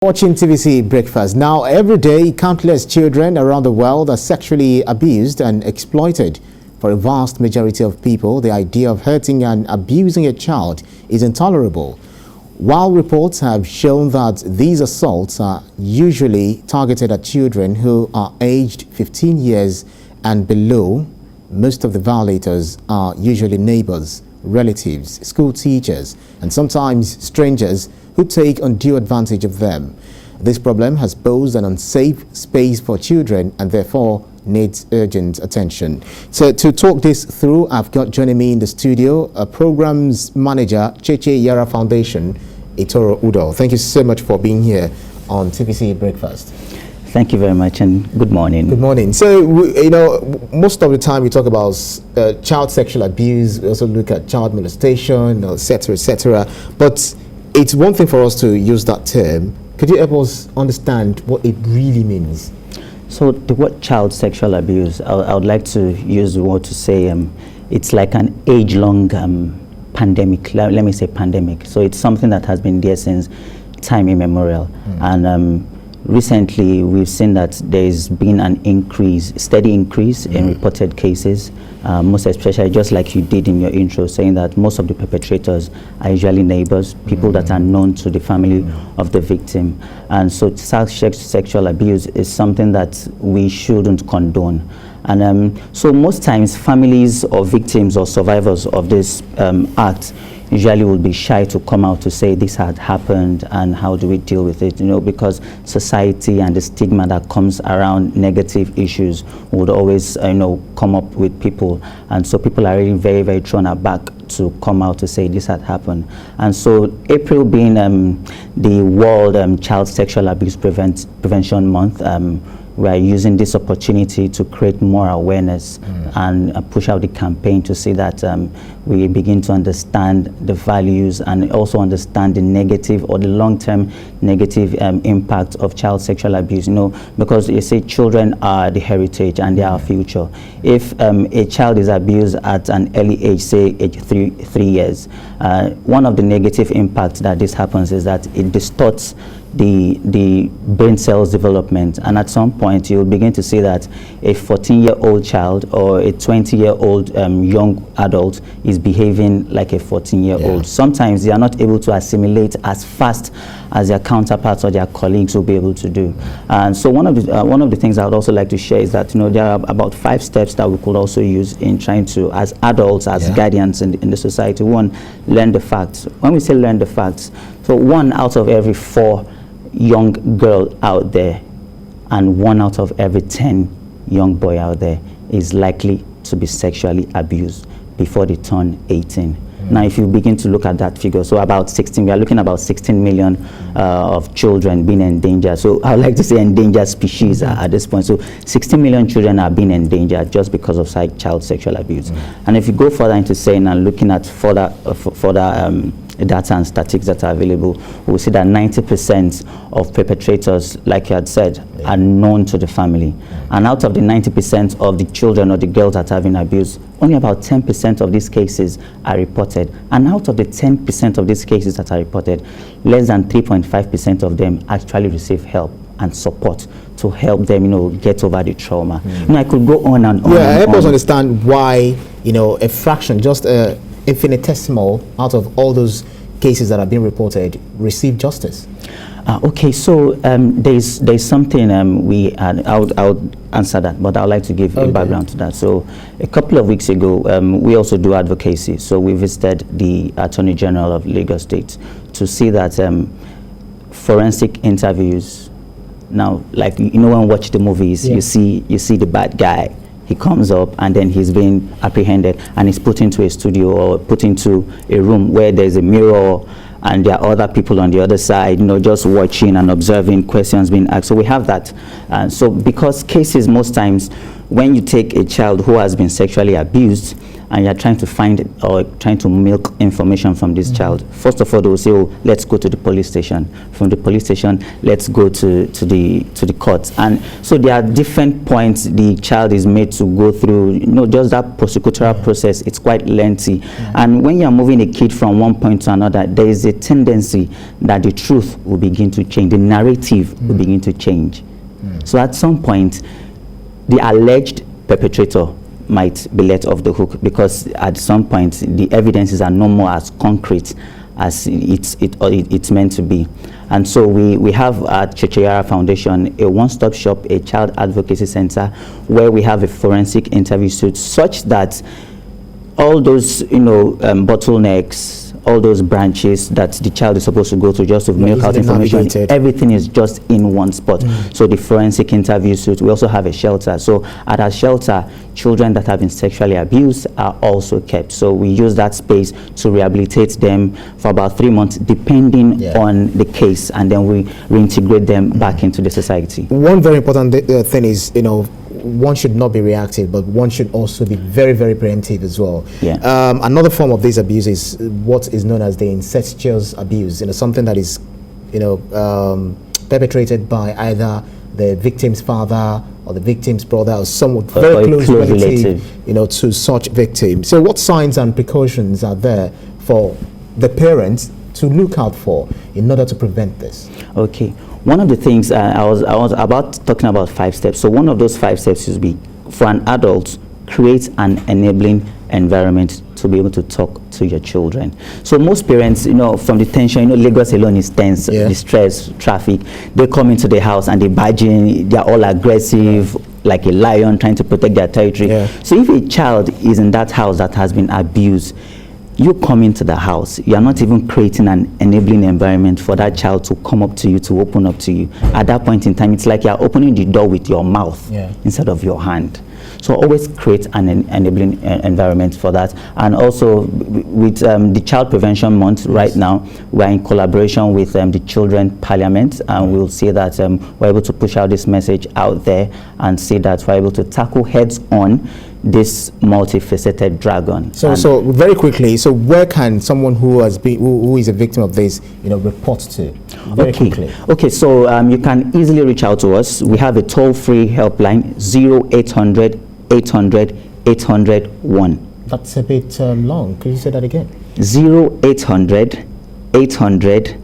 Watching TVC Breakfast. Now, every day, countless children around the world are sexually abused and exploited. For a vast majority of people, the idea of hurting and abusing a child is intolerable. While reports have shown that these assaults are usually targeted at children who are aged 15 years and below, most of the violators are usually neighbors, relatives, school teachers, and sometimes strangers who take undue advantage of them. This problem has posed an unsafe space for children and therefore needs urgent attention. So to talk this through, I've got joining me in the studio a programs manager, Cheche Yara Foundation, Itoro Udo. Thank you so much for being here on TVC Breakfast. Thank you very much and good morning. Good morning. So, most of the time we talk about child sexual abuse, we also look at child molestation, etc., etc. But it's one thing for us to use that term. Could you help us understand what it really means? So the word child sexual abuse, I would like to use the word to say it's like an age-long pandemic. Let me say pandemic. So it's something that has been there since time immemorial. And recently, we've seen that there's been an steady increase in reported cases, most especially just like you did in your intro, saying that most of the perpetrators are usually neighbors, people that are known to the family of the victim. And so sexual abuse is something that we shouldn't condone. And so most times families or victims or survivors of this act usually will be shy to come out to say this had happened and how do we deal with it, because society and the stigma that comes around negative issues would always, come up with people. And so people are really very, very thrown aback to come out to say this had happened. And so April being the World Child Sexual Abuse Prevention Month, we are using this opportunity to create more awareness and push out the campaign to see that we begin to understand the values and also understand the negative or the long-term negative impact of child sexual abuse. Because you see, children are the heritage and they are our future. If a child is abused at an early age, say age 3 years, one of the negative impacts that this happens is that it distorts the brain cells development, and at some point you'll begin to see that a 14-year-old child or a 20-year-old young adult is behaving like a 14-year-old. Sometimes they are not able to assimilate as fast as their counterparts or their colleagues will be able to do. And so one of the things I would also like to share is that there are about 5 steps that we could also use in trying to, as adults, as guardians in the society. One, learn the facts. When we say learn the facts, so 1 out of every 4 young girl out there and 1 out of every 10 young boy out there is likely to be sexually abused before they turn 18. Now, if you begin to look at that figure, so about 16, we are looking about 16 million of children being endangered. So I would like to say endangered species at this point. So 16 million children are being endangered just because of child sexual abuse. And if you go further into saying and looking at further data and statistics that are available, we'll see that 90% of perpetrators, like you had said, are known to the family. And out of the 90% of the children or the girls that have been abused, only about 10% of these cases are reported. And out of the 10% of these cases that are reported, less than 3.5% of them actually receive help and support to help them, get over the trauma. I could go on and on. Yeah, help us understand why, a fraction, just infinitesimal out of all those cases that have been reported receive justice. Okay, so there's something I would answer that, but I'd like to give a background to that. So a couple of weeks ago, we also do advocacy. So we visited the Attorney General of Lagos State to see that forensic interviews. Now, like when you watch the movies, you see the bad guy. He comes up and then he's being apprehended and he's put into a studio or put into a room where there's a mirror and there are other people on the other side, just watching and observing, questions being asked. So we have that. So because cases most times when you take a child who has been sexually abused and you're trying to find or trying to milk information from this child, first of all, they will say, oh, let's go to the police station. From the police station, let's go to the courts. And so there are different points the child is made to go through, just that prosecutorial process. It's quite lengthy. And when you're moving a kid from one point to another, there is a tendency that the truth will begin to change. The narrative will begin to change. So at some point, the alleged perpetrator might be let off the hook, because at some point the evidences are no more as concrete as it's meant to be. And so we have at Checheyara Foundation a one-stop shop, a child advocacy center, where we have a forensic interview suite, such that all those bottlenecks, all those branches that the child is supposed to go through just to milk out information, everything is just in one spot. So the forensic interview suite, we also have a shelter. So at our shelter, children that have been sexually abused are also kept. So we use that space to rehabilitate them for about 3 months, depending on the case, and then we reintegrate them back into the society. One very important thing is, one should not be reactive, but one should also be very, very preemptive as well. Another form of this abuse is what is known as the incestuous abuse, something that is, perpetrated by either the victim's father or the victim's brother or someone very close relative, to such victim. So what signs and precautions are there for the parents to look out for in order to prevent this? Okay. One of the things I was about talking about 5 steps. So one of those 5 steps is be, for an adult, create an enabling environment to be able to talk to your children. So most parents, from the tension, Lagos alone is tense, the stress, traffic. They come into the house and they barge in, they're all aggressive, like a lion trying to protect their territory. So if a child is in that house that has been abused, you come into the house, you are not even creating an enabling environment for that child to come up to you, to open up to you. At that point in time, it's like you're opening the door with your mouth instead of your hand. So always create an enabling environment for that. And also with the Child Prevention Month right now, we're in collaboration with the Children Parliament, and we'll see that we're able to push out this message out there and see that we're able to tackle heads on this multifaceted dragon. So very quickly, so where can someone who has been who is a victim of this report to? Very quickly. Okay, so you can easily reach out to us. We have a toll-free helpline, 0800 800 800-1. That's a bit long. Could you say that again? 0800 800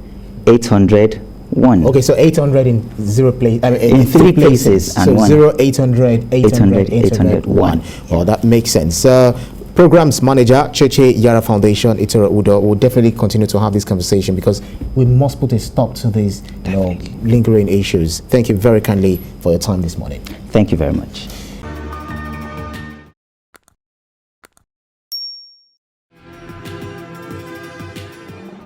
800-1. Okay, so 800 in in 3 places and so 0800 800 800-1. Well, that makes sense. Programs Manager, Checheyara Foundation, Itoro Udo, will definitely continue to have this conversation, because we must put a stop to these lingering issues. Thank you very kindly for your time this morning. Thank you very much.